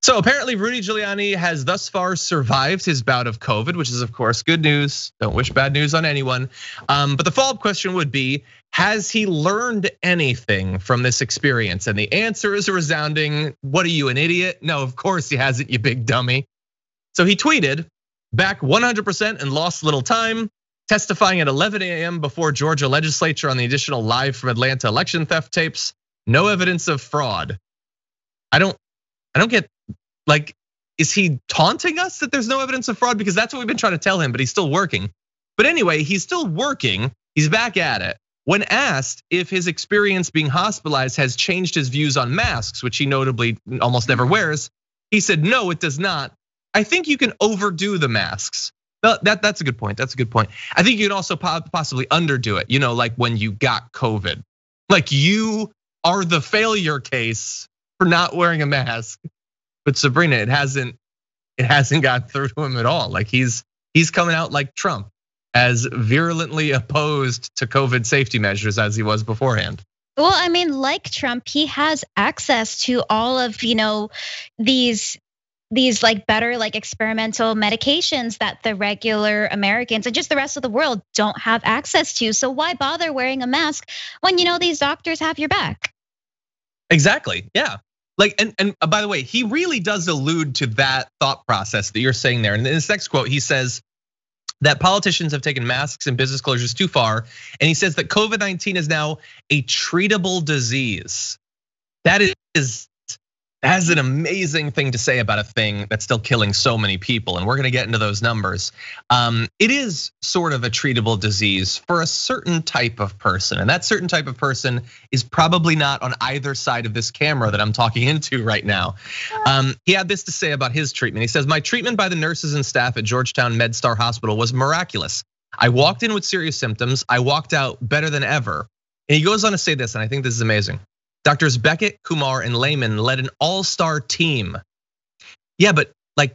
So apparently Rudy Giuliani has thus far survived his bout of COVID, which is of course good news. Don't wish bad news on anyone. But the follow-up question would be, has he learned anything from this experience? And the answer is a resounding, what are you, an idiot? No, of course he hasn't, you big dummy. So he tweeted, back 100% and lost little time, testifying at 11 a.m. before Georgia legislature on the additional live from Atlanta election theft tapes. No evidence of fraud. I don't get, like, is he taunting us that there's no evidence of fraud? Because that's what we've been trying to tell him, but he's still working. But anyway, he's still working, he's back at it. When asked if his experience being hospitalized has changed his views on masks, which he notably almost never wears, he said, no, it does not. I think you can overdo the masks. That's a good point, that's a good point. I think you can also possibly underdo it, like when you got COVID. Like you are the failure case for not wearing a mask. But Sabrina, it hasn't gotten through to him at all. Like he's coming out like Trump, as virulently opposed to COVID safety measures as he was beforehand. Well, I mean, like Trump, he has access to all of these like better like experimental medications that the regular Americans and just the rest of the world don't have access to. So why bother wearing a mask when these doctors have your back? Exactly. Yeah. Like, and by the way, he really does allude to that thought process that you're saying there. And in this next quote, he says that politicians have taken masks and business closures too far. And he says that COVID-19 is now a treatable disease. That's an amazing thing to say about a thing that's still killing so many people. And we're gonna get into those numbers. It is sort of a treatable disease for a certain type of person. And that certain type of person is probably not on either side of this camera that I'm talking into right now. He had this to say about his treatment. He says, my treatment by the nurses and staff at Georgetown MedStar Hospital was miraculous. I walked in with serious symptoms. I walked out better than ever. And he goes on to say this, and I think this is amazing. Doctors Beckett, Kumar, and Lehman led an all-star team. Yeah, but like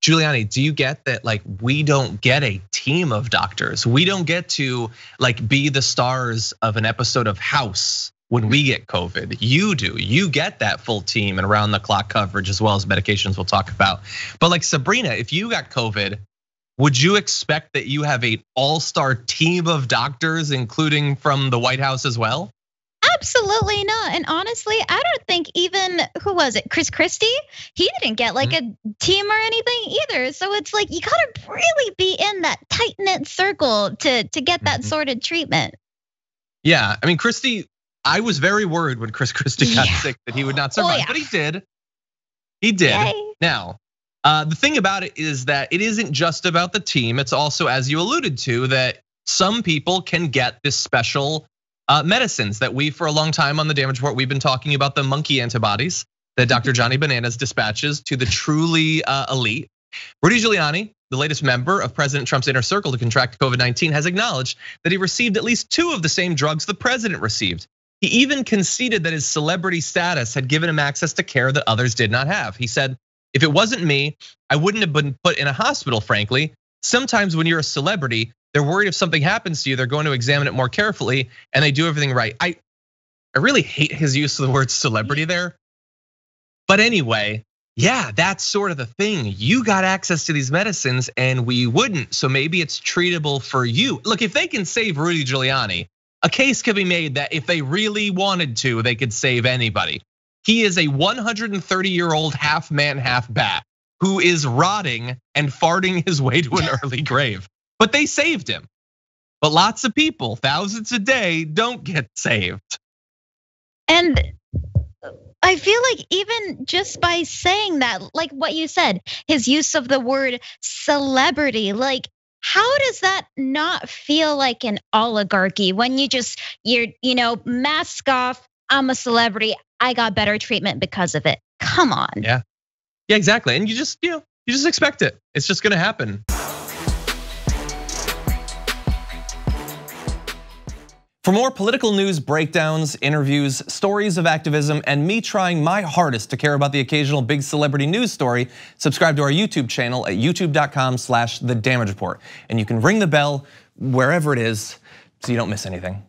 Giuliani, do you get that? Like we don't get a team of doctors. We don't get to like be the stars of an episode of House when we get COVID. You do. You get that full team and around the clock coverage as well as medications we'll talk about. But like Sabrina, if you got COVID, would you expect that you have an all-star team of doctors, including from the White House as well? Absolutely not. And honestly, I don't think even, who was it, Chris Christie? He didn't get like a team or anything either. So it's like, you gotta really be in that tight knit circle to get that sort of treatment. Yeah, I mean, Christie, I was very worried when Chris Christie got sick that he would not survive, but he did. He did. Yay. Now, the thing about it is that it isn't just about the team. It's also, as you alluded to, that some people can get this special medicines that we, for a long time on the Damage Report, we've been talking about the monkey antibodies that Dr. Johnny Bananas dispatches to the truly elite. Rudy Giuliani, the latest member of President Trump's inner circle to contract COVID-19, has acknowledged that he received at least 2 of the same drugs the president received. He even conceded that his celebrity status had given him access to care that others did not have. He said, if it wasn't me, I wouldn't have been put in a hospital, frankly. Sometimes when you're a celebrity, they're worried if something happens to you, they're going to examine it more carefully and they do everything right. I really hate his use of the word celebrity there. But anyway, yeah, that's sort of the thing. You got access to these medicines and we wouldn't, so maybe it's treatable for you. Look, if they can save Rudy Giuliani, a case could be made that if they really wanted to, they could save anybody. He is a 130-year-old half man, half bat who is rotting and farting his way to an early grave. But they saved him. But lots of people, thousands a day, don't get saved. And I feel like even just by saying that, like what you said, his use of the word celebrity, like how does that not feel like an oligarchy when you're mask off, I'm a celebrity, I got better treatment because of it. Come on. Yeah, exactly. And you just expect it. It's just gonna happen. For more political news, breakdowns, interviews, stories of activism, and me trying my hardest to care about the occasional big celebrity news story, subscribe to our YouTube channel at youtube.com/The Damage Report. And you can ring the bell wherever it is so you don't miss anything.